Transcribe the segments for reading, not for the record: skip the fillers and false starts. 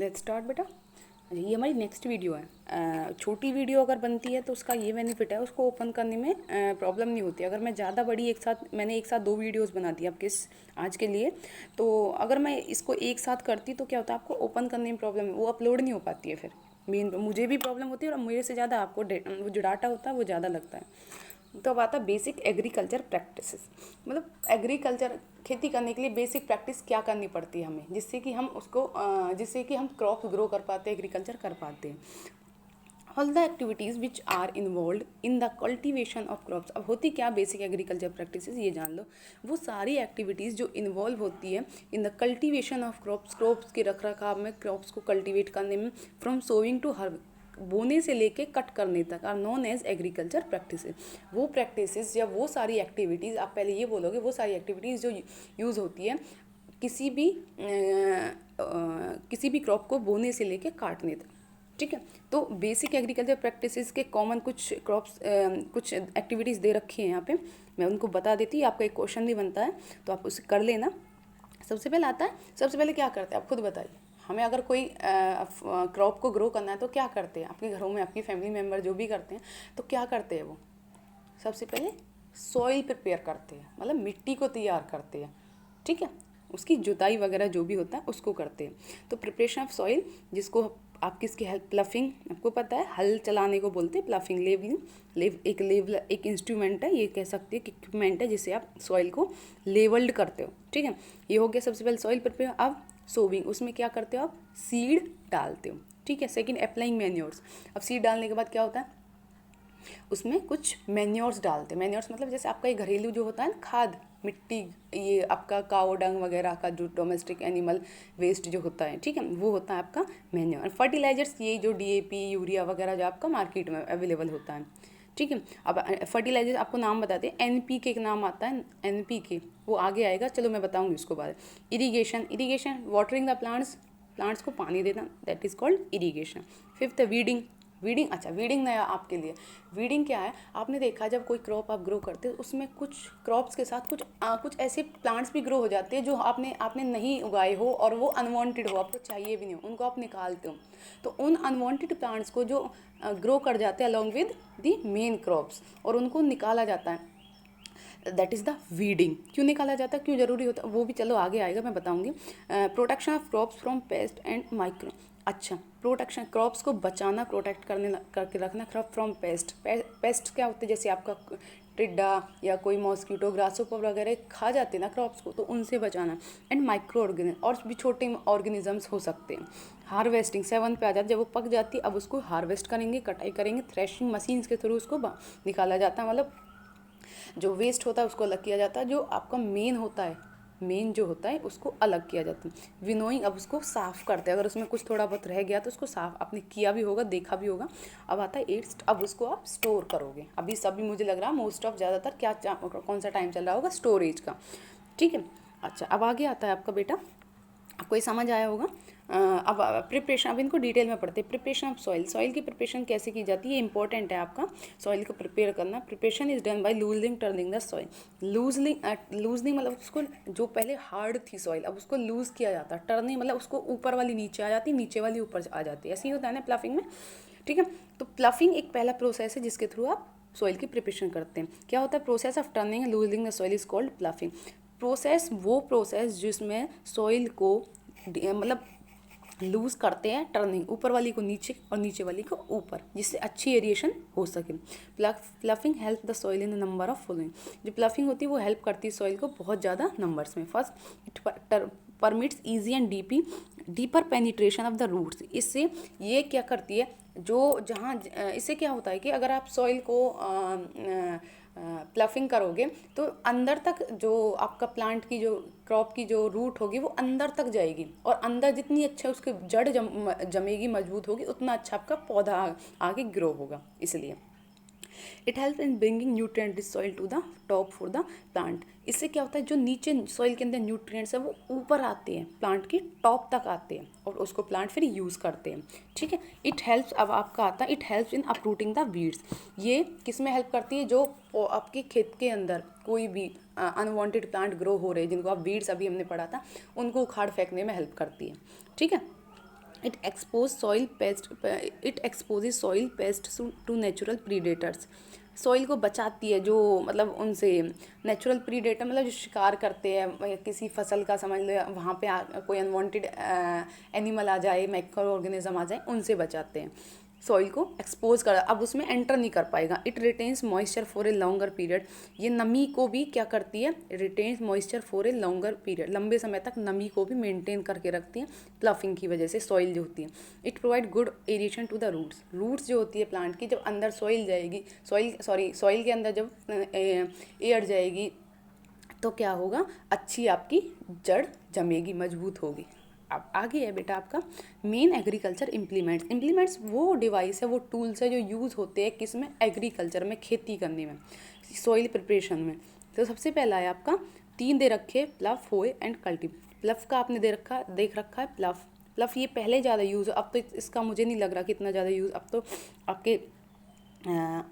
Let's start बेटा। ये हमारी नेक्स्ट वीडियो है। छोटी वीडियो अगर बनती है तो उसका ये बेनिफिट है, उसको ओपन करने में प्रॉब्लम नहीं होती। अगर मैं ज़्यादा बड़ी मैंने एक साथ 2 वीडियोस बना दी आपके आज के लिए, तो अगर मैं इसको एक साथ करती तो क्या होता है, आपको ओपन करने में प्रॉब्लम, वो अपलोड नहीं हो पाती है। फिर मेन मुझे भी प्रॉब्लम होती है और मेरे से ज़्यादा आपको वो जो डाटा होता है वो ज़्यादा लगता है। तो अब आता है बेसिक एग्रीकल्चर प्रैक्टिसेस, मतलब एग्रीकल्चर खेती करने के लिए बेसिक प्रैक्टिस क्या करनी पड़ती है हमें, जिससे कि हम क्रॉप ग्रो कर पाते हैं, एग्रीकल्चर कर पाते हैं। All the activities which are involve in the cultivation of crops. अब होती क्या बेसिक एग्रीकल्चर प्रैक्टिसेस, ये जान लो। वो सारी एक्टिविटीज़ जो इन्वॉल्व होती है इन द कल्टिवेशन ऑफ क्रॉप्स के रख रखाव में, क्रॉप्स को कल्टिवेट करने में, फ्रॉम सोइंग टू बोने से लेके कट करने तक, are non age agriculture practices. वो प्रैक्टिसेस या वो सारी एक्टिविटीज़, आप पहले ये बोलोगे, वो सारी एक्टिविटीज़ जो यूज़ होती है किसी भी क्रॉप को बोने से लेके काटने तक, ठीक है। तो बेसिक एग्रीकल्चर प्रैक्टिसेस के कॉमन कुछ एक्टिविटीज़ दे रखी हैं यहाँ पे, मैं उनको बता देती हूँ। आपका एक क्वेश्चन भी बनता है तो आप उसे कर लेना। सबसे पहले क्या करते हैं आप खुद बताइए। हमें अगर कोई क्रॉप को ग्रो करना है तो क्या करते हैं, आपके घरों में आपकी फैमिली मेम्बर जो भी करते हैं तो क्या करते हैं वो, सबसे पहले सॉइल प्रिपेयर करते हैं, मतलब मिट्टी को तैयार करते हैं, ठीक है। उसकी जुताई वगैरह जो भी होता है उसको करते हैं। तो प्रिपरेशन ऑफ सॉइल, जिसको आप किसकी हेल्प, प्लफिंग, आपको पता है हल चलाने को बोलते हैं प्लफिंग। लेवल एक इंस्ट्रूमेंट है, ये कह सकते हैं इक्विपमेंट है जिससे आप सॉइल को लेवल्ड करते हो, ठीक है। ये हो गया सबसे पहले सॉइल प्रिपेयर। अब सोविंग, उसमें क्या करते हो आप, सीड डालते हो, ठीक है। Second applying manures. अब सीड डालने के बाद क्या होता है, उसमें कुछ मैन्योर्स डालते हैं। मैन्योर्स मतलब जैसे आपका ये घरेलू जो होता है ना, खाद, मिट्टी, ये आपका काऊ डंग वगैरह का जो डोमेस्टिक एनिमल वेस्ट जो होता है, ठीक है, वो होता है आपका मैन्योर। फर्टिलाइजर्स, ये जो डीएपी, यूरिया वगैरह जो आपका मार्केट में अवेलेबल होता है, ठीक है। अब फर्टिलाइजर आपको नाम बताते हैं, एनपीके का नाम आता है, एनपीके वो आगे आएगा, चलो मैं बताऊंगी उसको बाद। इरीगेशन वाटरिंग द प्लांट्स को पानी देना, that is called irrigation. Fifth weeding. अच्छा वीडिंग नया आपके लिए। वीडिंग क्या है, आपने देखा जब कोई क्रॉप आप ग्रो करते हो उसमें कुछ क्रॉप्स के साथ कुछ ऐसे प्लांट्स भी ग्रो हो जाते हैं जो आपने नहीं उगाए हो और वो अनवांटेड हो, आपको चाहिए भी नहीं हो, उनको आप निकालते हो। तो उन अनवांटेड प्लांट्स को जो ग्रो कर जाते हैं along with the main crops, और उनको निकाला जाता है, दैट इज़ द वीडिंग। क्यों निकाला जाता है, क्यों ज़रूरी होता है, वो भी चलो आगे आएगा, मैं बताऊंगी। Protection of crops from paste and micro. अच्छा, प्रोटेक्शन, क्रॉप्स को बचाना, प्रोटेक्ट करके रखना फ्रॉम पेस्ट क्या होते हैं, जैसे आपका टिड्डा या कोई मॉस्किटो, ग्रासोपर वगैरह खा जाते हैं ना क्रॉप्स को, तो उनसे बचाना। एंड माइक्रो ऑर्गेनिज्म, और भी छोटे ऑर्गेनिजम्स हो सकते हैं। हार्वेस्टिंग 7 पे आ जाती है, जब वो पक जाती है अब उसको हार्वेस्ट करेंगे, कटाई करेंगे, थ्रेशिंग मशीन्स के थ्रू उसको निकाला जाता है, मतलब जो वेस्ट होता है उसको अलग किया जाता है, जो आपका मेन जो होता है उसको अलग किया जाता है। विनोइंग, अब उसको साफ़ करते हैं, अगर उसमें कुछ थोड़ा बहुत रह गया तो उसको साफ़ आपने किया भी होगा, देखा भी होगा। अब आता है एट्स, अब उसको आप स्टोर करोगे। अभी सभी मुझे लग रहा है मोस्ट ऑफ ज़्यादातर कौन सा टाइम चल रहा होगा, स्टोरेज का, ठीक है। अच्छा, अब आगे आता है आपका बेटा, आपको ये समझ आया होगा। अब प्रिपरेशन, अब इनको डिटेल में पढ़ते हैं। प्रिपरेशन ऑफ सॉइल की प्रिपरेशन कैसे की जाती है, ये इंपॉर्टेंट है आपका, सॉइल को प्रिपेयर करना। Preparation is done by loosening turning the soil. Loosening मतलब उसको, जो पहले हार्ड थी सॉइल अब उसको लूज़ किया जाता है। टर्निंग मतलब उसको ऊपर वाली नीचे आ जाती है, नीचे वाली ऊपर आ जाती है, ऐसे ही होता है ना प्लफिंग में, ठीक है। तो प्लफिंग एक पहला प्रोसेस है जिसके थ्रू आप सॉइल की प्रिपरेशन करते हैं। क्या होता है, process of turning loosening the soil is called ploughing. वो प्रोसेस जिसमें सॉइल को मतलब लूज़ करते हैं, टर्निंग, ऊपर वाली को नीचे और नीचे वाली को ऊपर, जिससे अच्छी एरिएशन हो सके। Ploughing help the soil in number of following. जो प्लफिंग होती है वो हेल्प करती है सॉइल को बहुत ज़्यादा नंबर्स में। First, it permits easy and deeper penetration of the roots. इससे ये क्या करती है, इससे क्या होता है कि अगर आप सॉइल को प्लफिंग करोगे तो अंदर तक जो आपका प्लांट की, जो क्रॉप की जो रूट होगी वो अंदर तक जाएगी, और अंदर जितनी अच्छा उसकी जड़ जमेगी, मजबूत होगी, उतना अच्छा आपका पौधा आगे ग्रो होगा। इसलिए it help in bringing nutrient soil to the top for the plant. इससे क्या होता है, जो नीचे सॉइल के अंदर न्यूट्रिएंट्स है वो ऊपर आते हैं, प्लांट की टॉप तक आते हैं, और उसको प्लांट फिर यूज़ करते हैं, ठीक है। इट हेल्प्स, अब आपका आता है, it helps in uprooting the weeds. ये किस में हेल्प करती है, जो आपके खेत के अंदर कोई भी अनवांटेड प्लांट ग्रो हो रहे हैं, जिनको आप वीड्स अभी हमने पढ़ा था, उनको उखाड़ फेंकने में हेल्प करती है, ठीक है। It exposes soil pest to natural predators. Soil को बचाती है जो मतलब उनसे नेचुरल प्रीडेटर मतलब जो शिकार करते हैं किसी फसल का, समझ लो वहाँ पे कोई अनवांटेड एनिमल आ जाए, माइक्रो ऑर्गेनिज्म आ जाए, उनसे बचाते हैं। सॉइल को एक्सपोज कर, अब उसमें एंटर नहीं कर पाएगा। It retains moisture for a longer period, ये नमी को भी क्या करती है, retains moisture for a longer period, लंबे समय तक नमी को भी मेंटेन करके रखती है प्लफिंग की वजह से, सॉइल जो होती है। It provide good aeration to the roots, roots जो होती है प्लांट की, जब अंदर सॉइल जाएगी, सॉइल के अंदर जब एयर जाएगी तो क्या होगा, अच्छी आपकी जड़ जमेगी, मजबूत होगी। अब आगे है बेटा आपका मेन एग्रीकल्चर इम्प्लीमेंट्स वो डिवाइस है, वो टूल्स है जो यूज़ होते हैं किस में, एग्रीकल्चर में, खेती करने में, सॉइल प्रिपरेशन में। तो सबसे पहला है आपका 3 दे रखे, प्लफ, होए एंड कल्टीवेटर। प्लफ का आपने देख रखा है प्लफ ये पहले ज़्यादा यूज़, अब तो इसका मुझे नहीं लग रहा कि इतना ज़्यादा यूज़, अब तो आपके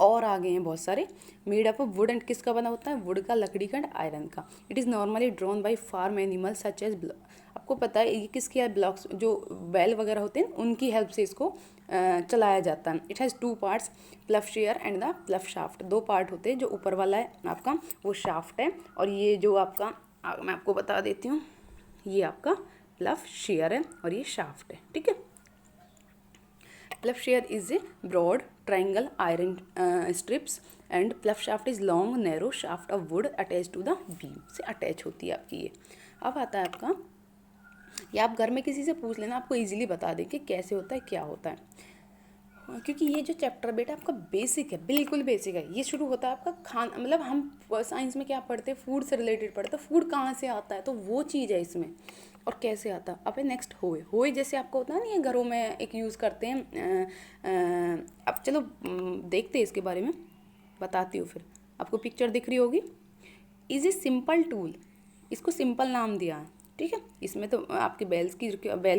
और आ गए हैं बहुत सारे। Made up of wood and किसका बना होता है, वुड का, लकड़ी का एंड आयरन का। It is normally drawn by farm animal such as, आपको पता है ये किसके ब्लॉक्स, जो बैल वगैरह होते हैं उनकी हेल्प से इसको चलाया जाता है। It has 2 parts, प्लफ share and the प्लफ shaft. 2 part होते हैं, जो ऊपर वाला है आपका वो शाफ्ट है, और ये जो आपका मैं आपको बता देती हूँ, ये आपका प्लफ शेयर है और ये शाफ्ट है, ठीक है। Plough share is a broad triangle iron strips and plough shaft is long narrow shaft of wood attached to the beam, से अटैच होती है आपकी ये। अब आता है आपका, या आप घर में किसी से पूछ लेना, आपको इजीली बता दें कि कैसे होता है, क्या होता है। क्योंकि ये जो चैप्टर बेटा आपका बेसिक है, बिल्कुल बेसिक है। ये शुरू होता है आपका खाना, मतलब हम साइंस में क्या पढ़ते हैं, फूड से रिलेटेड पढ़ते हैं, फूड कहाँ से आता है, तो वो चीज़ है इसमें, और कैसे आता है। अब नेक्स्ट होए जैसे आपको होता है ना, ये घरों में एक यूज़ करते हैं। अब चलो देखते हैं इसके बारे में, बताती हूँ फिर। आपको पिक्चर दिख रही होगी। इज़ ए सिंपल टूल, इसको सिंपल नाम दिया है, ठीक है। इसमें तो आपके बैल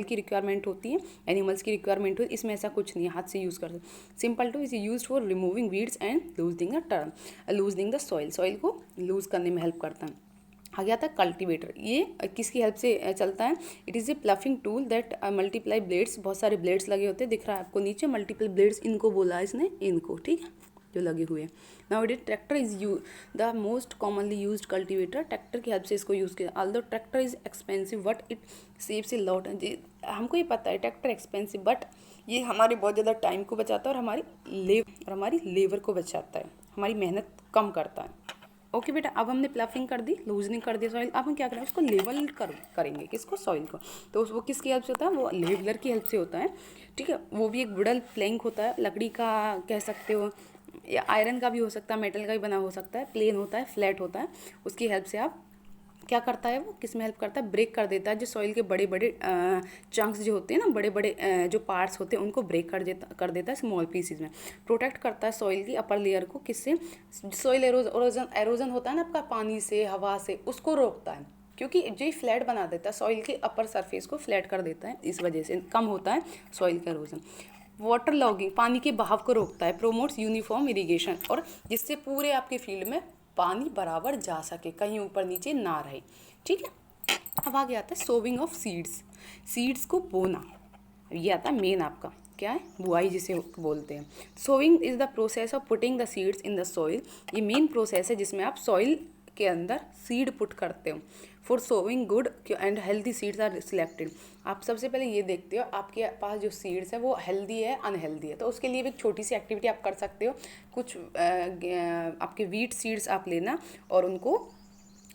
की रिक्वायरमेंट होती है, एनिमल्स की रिक्वायरमेंट होती है, इसमें ऐसा कुछ नहीं है, हाथ से यूज़ कर सकते। Simple two is use for removing weeds and loosening the soil को लूज करने में हेल्प करता है। आगे आता है कल्टीवेटर, ये किसकी हेल्प से चलता है, it is a ploughing tool that multiply blades, बहुत सारे ब्लेड्स लगे होते हैं, दिख रहा है आपको नीचे मल्टीपल ब्लेड्स, इनको बोला है इसने, इनको, ठीक है, जो लगे हुए हैं। Now it tractor is the most commonly used cultivator, tractor की हेल्प से इसको यूज़ किया। Although tractor is expensive but it saves a lot, हमको ये पता है ट्रैक्टर एक्सपेंसिव, बट ये हमारे बहुत ज़्यादा टाइम को बचाता है और हमारी लेबर को बचाता है, हमारी मेहनत कम करता है। ओके बेटा, अब हमने प्लफिंग कर दी, लूजनिंग कर दिया सॉइल, अब हम क्या करेंगे, उसको लेवल करेंगे, किसको, सॉइल को। तो वो किसकी हेल्प से होता है, वो लेवलर की हेल्प से होता है, ठीक है। वो भी एक वुडन प्लैंक होता है, लकड़ी का कह सकते हो, या आयरन का भी हो सकता है, मेटल का भी बना हो सकता है, प्लेन होता है, फ्लैट होता है, उसकी हेल्प से आप क्या करता है, वो किस में हेल्प करता है, ब्रेक कर देता है, जो सॉइल के बड़े बड़े चंक्स जो होते हैं ना, बड़े बड़े जो पार्ट्स होते हैं, उनको ब्रेक कर देता है स्मॉल पीसीज में। प्रोटेक्ट करता है सॉइल की अपर लेयर को, किससे, सॉइल एरोजन होता है ना आपका, पानी से, हवा से, उसको रोकता है, क्योंकि जो ये फ्लैट बना देता है, सॉइल के अपर सरफेस को फ्लैट कर देता है, इस वजह से कम होता है सॉइल का एरोजन। वाटर लॉगिंग, पानी के बहाव को रोकता है। प्रोमोट्स यूनिफॉर्म इरिगेशन, और जिससे पूरे आपके फील्ड में पानी बराबर जा सके, कहीं ऊपर नीचे ना रहे, ठीक है। अब आगे आता है सोविंग ऑफ सीड्स को बोना, ये आता है मेन आपका, क्या है, बुआई जिसे बोलते हैं। Sowing is the process of putting the seeds in the soil, ये मेन प्रोसेस है जिसमें आप सॉइल के अंदर सीड पुट करते हो। For sowing good and healthy seeds are selected, आप सबसे पहले ये देखते हो आपके पास जो सीड्स है वो हेल्दी है अनहेल्दी है, तो उसके लिए भी एक छोटी सी एक्टिविटी आप कर सकते हो। कुछ आपके वीट सीड्स आप लेना और उनको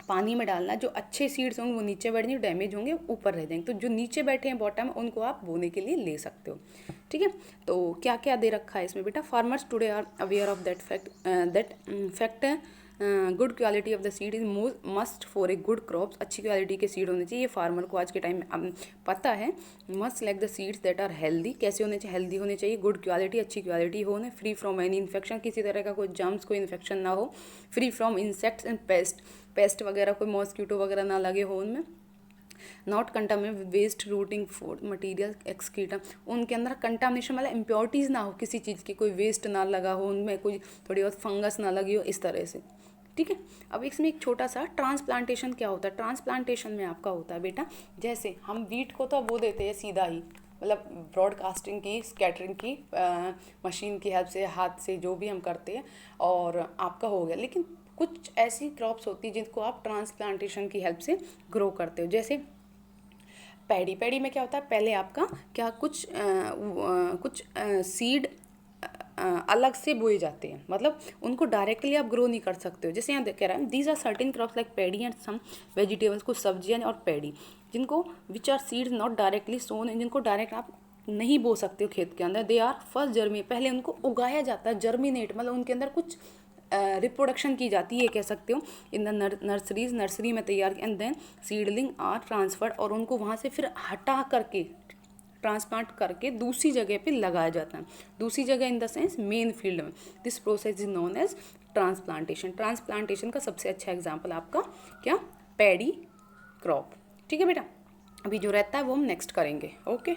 पानी में डालना, जो अच्छे सीड्स होंगे वो नीचे बैठ जाएंगे, डैमेज होंगे वो ऊपर रह जाएंगे, तो जो नीचे बैठे हैं बॉटम उनको आप बोने के लिए ले सकते हो, ठीक है। तो क्या क्या दे रखा है इसमें बेटा, farmers today are aware of that fact good quality of the seed is must for a good crops, अच्छी क्वालिटी के सीड होने चाहिए, ये फार्मर को आज के टाइम में पता है। Must select the seeds that are healthy, कैसे होने चाहिए, हेल्दी होने चाहिए, गुड क्वालिटी, अच्छी क्वालिटी होने, फ्री फ्रॉम एनी इन्फेक्शन, किसी तरह का कोई जर्म्स, कोई इन्फेक्शन ना हो, free from insects and pest वगैरह, कोई मॉस्किटो वगैरह ना लगे हो उनमें। Not contaminate waste rotting food material excretum, उनके अंदर कंटामिनेशन मतलब इम्प्योरिटीज़ ना हो किसी चीज़ की, कोई वेस्ट ना लगा हो उनमें, कोई थोड़ी बहुत फंगस ना लगी हो, इस तरह से, ठीक है। अब इसमें एक छोटा सा ट्रांसप्लांटेशन क्या होता है, ट्रांसप्लांटेशन में आपका होता है बेटा, जैसे हम वीट को तो वो देते हैं सीधा ही, मतलब ब्रॉडकास्टिंग की, स्कैटरिंग की, मशीन की हेल्प से, हाथ से जो भी हम करते हैं, और आपका हो गया। लेकिन कुछ ऐसी क्रॉप्स होती हैं जिनको आप ट्रांसप्लांटेशन की हेल्प से ग्रो करते हो। जैसे पैडी में क्या होता है, पहले आपका क्या कुछ सीड अलग से बोए जाते हैं, मतलब उनको डायरेक्टली आप ग्रो नहीं कर सकते हो। जैसे यहाँ कह रहा है these are certain crops like paddy and some vegetables, कुछ सब्जियाँ और पैडी जिनको which are seeds not directly sown, जिनको डायरेक्ट आप नहीं बो सकते हो खेत के अंदर। दे आर फर्स्ट जर्मी, पहले उनको उगाया जाता है, जर्मिनेट मतलब उनके अंदर कुछ रिप्रोडक्शन की जाती है कह सकते हो, इन द नर्सरी में तैयार, and then seedling are transferred, और उनको वहाँ से फिर हटा करके ट्रांसप्लांट करके दूसरी जगह पे लगाया जाता है, दूसरी जगह in the sense main field में। This process is known as transplantation. Transplantation का सबसे अच्छा एग्जाम्पल आपका क्या, पैडी क्रॉप। ठीक है बेटा, अभी जो रहता है वो हम नेक्स्ट करेंगे। ओके।